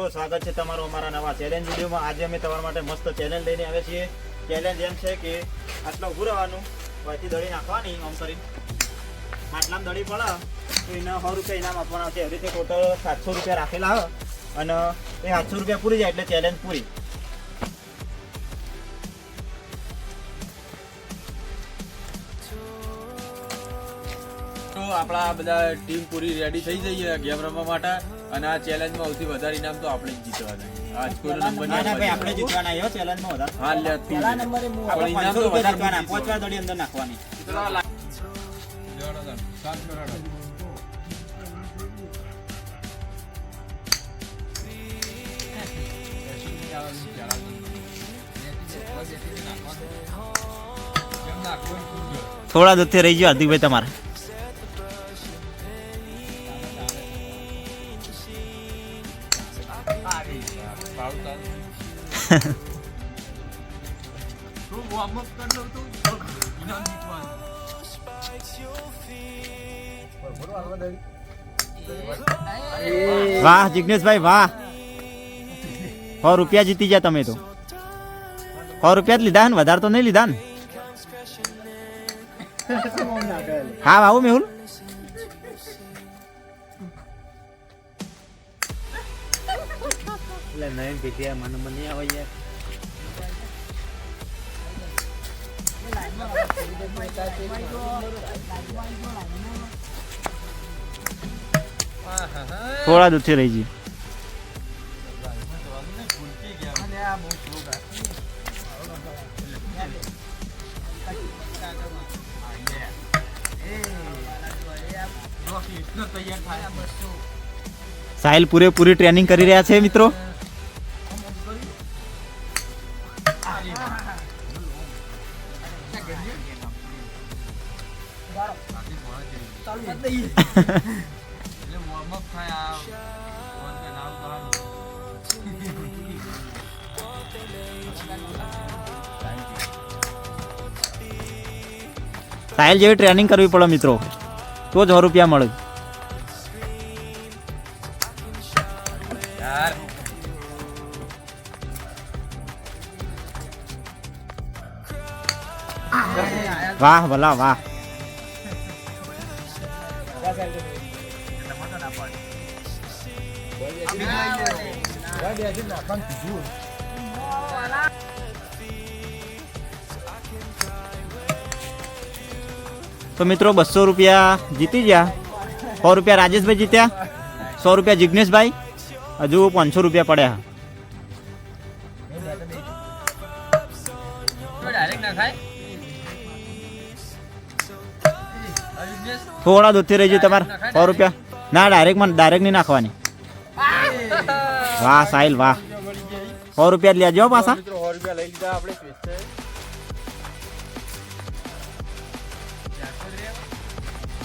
મિત્રો, સ્વાગત છે તમારું અમારા નવા ચેલેન્જ વિડીયોમાં। આજે અમે તમારા માટે મસ્ત ચેલેન્જ લઈને આવ્યા છીએ। ચેલેન્જ એમ છે કે આટલા ઊભું રહેવાનું, અહીંથી દડી નાખવાની, આમ કરી માટલામાં દડી પડે તો એને 100 રૂપિયા ઇનામ આપવાના છે। એવી રીતે ટોટલ 700 રૂપિયા રાખેલા હોય અને એ 700 રૂપિયા પૂરી જાય એટલે ચેલેન્જ પૂરી। તો આપણા બધા ટીમ પૂરી રેડી થઈ જઈએ ગેમ રમવા માટે અને આ ચેલેન્જમાં સૌથી વધારે ઇનામ તો આપણે જ જીતવાના। આજ કોઈ નંબર ના ભાઈ, આપણે જીતવાના આવ્યો ચેલેન્જમાં વધારે। હા લે પહેલા નંબરે આપણે ઇનામ તો વધારે જીતવાના, 5 વાર દડી અંદર નાખવાની। થોડા દૂરથી રહી ગયો હાર્દિકભાઈ તમારે। વાહ જિગ્નેશભાઈ વાહ, 100 રૂપિયા જીતી ગયા તમે તો। 100 રૂપિયા જ લીધા ને, વધારે તો નહીં લીધા ને? હા બાબુ મેહુલ, નયન પીટીઆર મને નહીં આવે યાર। થોડા દૂરથી રહી ગઈ। સાહિલ પૂરેપૂરી ટ્રેનિંગ કરી રહ્યા છે મિત્રો। સાહિલ જેવી ટ્રેનિંગ કરવી પડે મિત્રો, તો જ 100 રૂપિયા મળે। વાહ ભલા વાહ, તો મિત્રો 200 રૂપિયા જીતી ગયા। 100 રૂપિયા રાજેશભાઈ જીત્યા, 100 રૂપિયા જિગ્નેશભાઈ, હજુ 500 રૂપિયા પડ્યા। થોડા દૂરથી રહી જાય તમારે 100 રૂપિયા ના, ડાયરેક્ટ નહીં નાખવાની। વાહ સાહિલ વાહ, 100 રૂપિયા લે જાઓ પાછા। 100 રૂપિયા લઈ લીધા આપણે।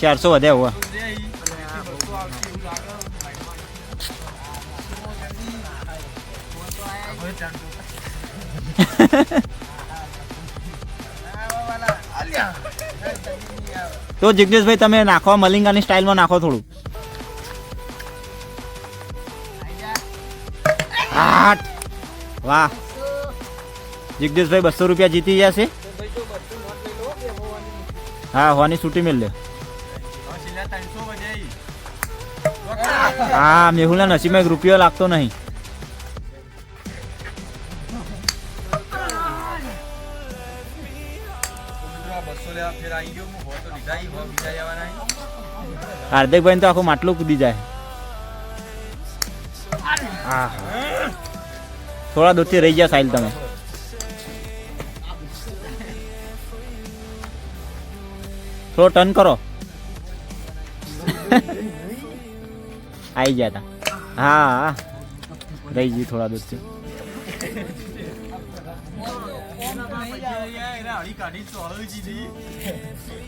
400 વધ્યા હોવા। તો જિગ્નેશભાઈ તમે નાખો, મલિંગાની સ્ટાઇલમાં નાખો થોડું। વાહ જિગ્નેશભાઈ 200 રૂપિયા જીતી ગયા છે। હા હોવાની છૂટી મિલ લે। હા મેહુલના નસીબમાં 1 રૂપિયો લાગતો નહીં। હાર્દિકભાઈ તો આખું માટલું કૂદી જાય। હા થોડા દૂરથી રહી ગયા સાહિલ તમે। થોડો ટર્ન કરો। આવી ગયા તા। હા રહી ગઈ થોડા દૂરથી।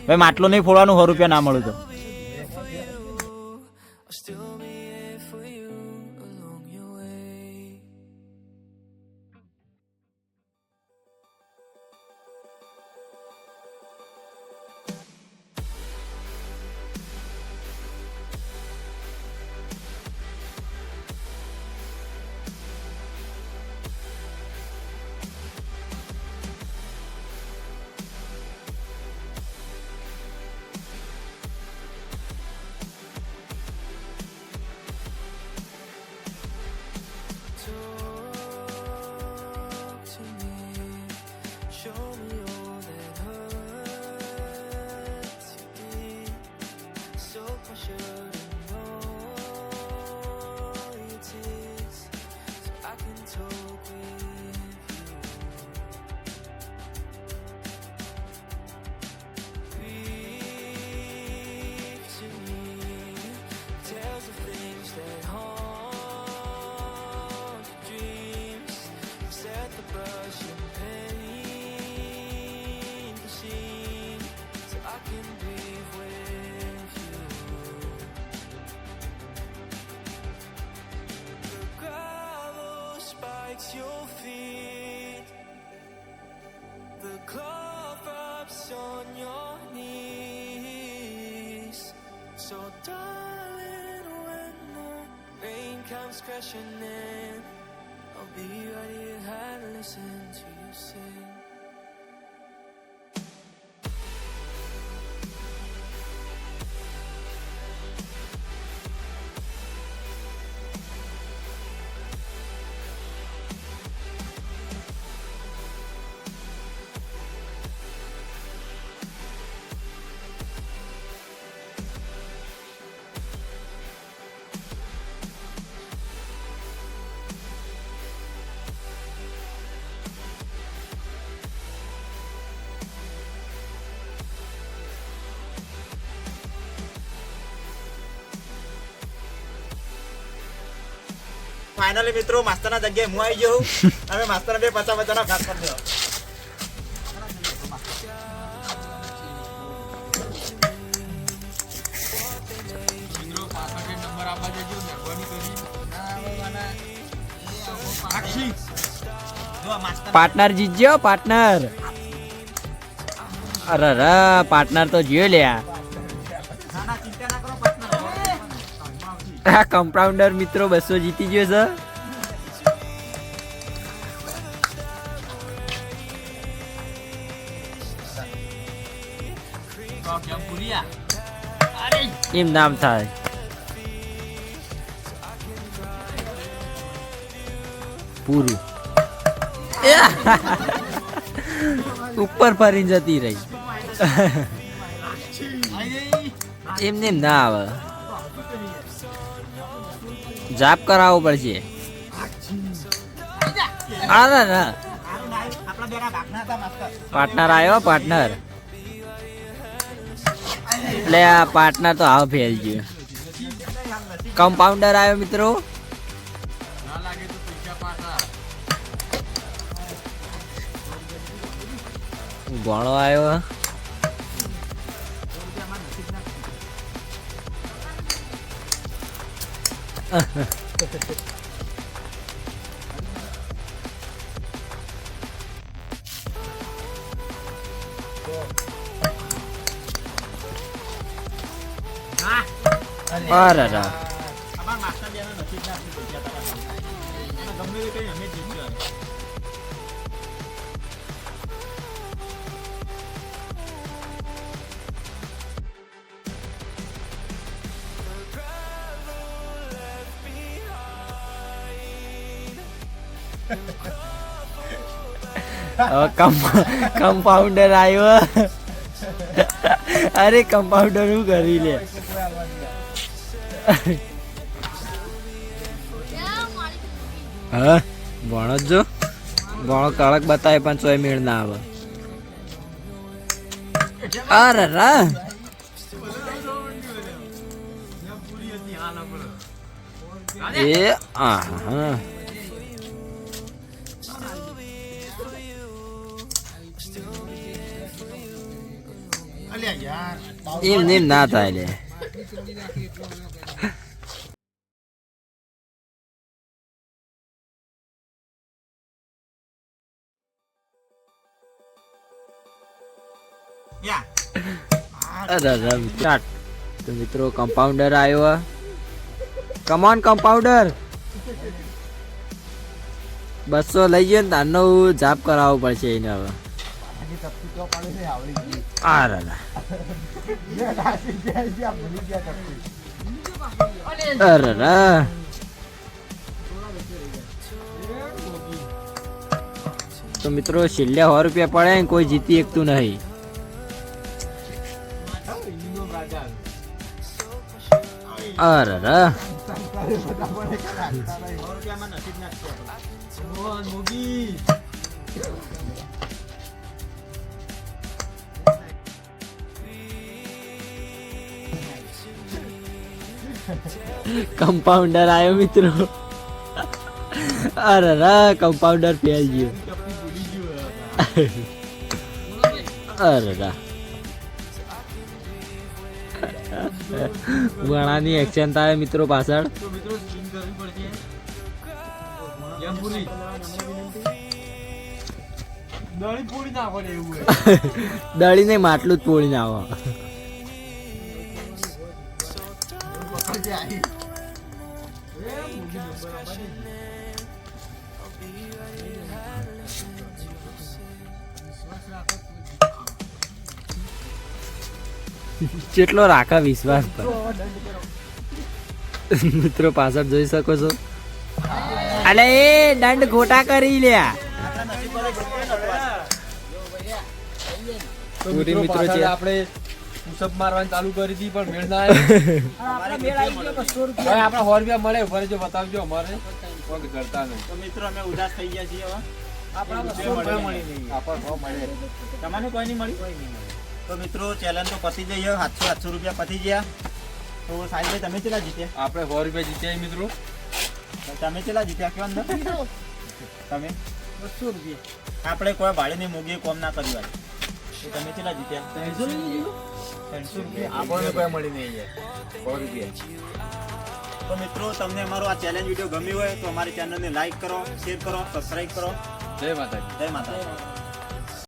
ભાઈ માટલું નહીં ફોડવાનું, 100 રૂપિયા ના મળે તો। at your feet, the cloth wraps on your knees. So darling, when the rain comes crashing in, I'll be right here and listen to you sing. Finally મિત્રો માસ્તરના જગ્યાએ હું આવી ગયો છું. હવે માસ્તરને બે પચાસ બધાનો ઘાસ કરી દો. મિત્રો પાછળ નંબર આપવા જજો મહેરબાની કરી. આખી. જો આ માસ્તર પાર્ટનર જીતજો પાર્ટનર. અરે રે પાર્ટનર તો જીયો લ્યા. ના ના ચિંતા ના કરો પાર્ટનર. આ કમ્પાઉન્ડર મિત્રો 200 જીતી ગયો છે. તો કેમ પૂરીયા એમ નામ થાય. પૂરું ઉપર ફરીને જતી રહી. એમને એમ ના આવે, જાપ કરાવવો પડશે. અરે ના આપણા બેરા ભાગના હતા માસ્તર. પાર્ટનર આવ્યો પાર્ટનર. એટલે આ પાર્ટનર તો આવ ફેલ ગયો. કમ્પાઉન્ડર આવ્યો મિત્રો. ના લાગે તો પૈસા પાછા. ભણો આવ્યો. અરે રા અમાર માસ્ટર બેના નસીબ ના પૈસા તારા. અને ગમે તે કઈ અમે જીત્યો. કમ્પાઉન્ડર આવ્યો. અરે કમ્પાઉન્ડર શું કરી લે. હા ભણો જ જો. ભણો કડક બતાવે પણ તોય મેળ ના આવે. અરે રા એ હા અલ્યા યાર. એમ નેમ ના થાય લે. યા. અરે ચાટ તો મિત્રો કમ્પાઉન્ડર આવ્યો. કમોન કમ્પાઉન્ડર 200 લઈ ગયો ને તારનો જાપ કરાવવો પડશે એને હવે. અરે અરે તો મિત્રો છેલ્લે 100 રૂપિયા પડે ને કોઈ જીતી શકતું નહીં. અરે રૂપિયામાં નસીબ ના કમ્પાઉન્ડર આવ્યો મિત્રો. અરે કમ્પાઉન્ડર ફેલ ગયો. અરે વણાની એક્શન થાય મિત્રો પાછળ. તો મિત્રો સ્પિન કરવી પડશે. પૂરી દળી પૂરી નાખો ને એવું દળી ને માટલું જ પોળી ના આવો કેટલો રાખા વિશ્વાસ પર મિત્રો પાછળ જોઈ શકો છો અલે એ દંડ ખોટા કરી લ્યા આપણા નસીબ પર જેટલું નડવા. પૂરી મિત્રો છે. આપણે પુશઅપ મારવાનું ચાલુ કરી હતી પણ મેળ ના આવ્યો અમારે કેટલી મળે? હવે આપણા 100 રૂપિયા મળે ફરી જો બતાવજો અમારે કોઈ કરતા નહીં તો મિત્રો અમે ઉદાસ થઈ ગયા છીએ હવે આપણને તમને કોઈ નહીં મળી તો મિત્રો ચેલેન્જ તો પતી જઈ 700 રૂપિયા પતી ગયા તો સાહેબભાઈ તમે કેટલા જીત્યા આપણે 100 રૂપિયા જીત્યા મિત્રો તમે કેટલા જીત્યા કયો અંદર તમે 200 રૂપિયા આપણે કોઈ ભાડેની મૂગી કોમ ના કર્યું આજે તો તમે કેટલા જીત્યા 300 રૂપિયા આપણને કોઈ મળી નહીં યાર 100 રૂપિયા તો મિત્રો તમને અમારો આ ચેલેન્જ વિડીયો ગમ્યો હોય તો અમારી ચેનલને લાઈક કરો શેર કરો સબસ્ક્રાઇબ કરો જય માતાજી જય માતા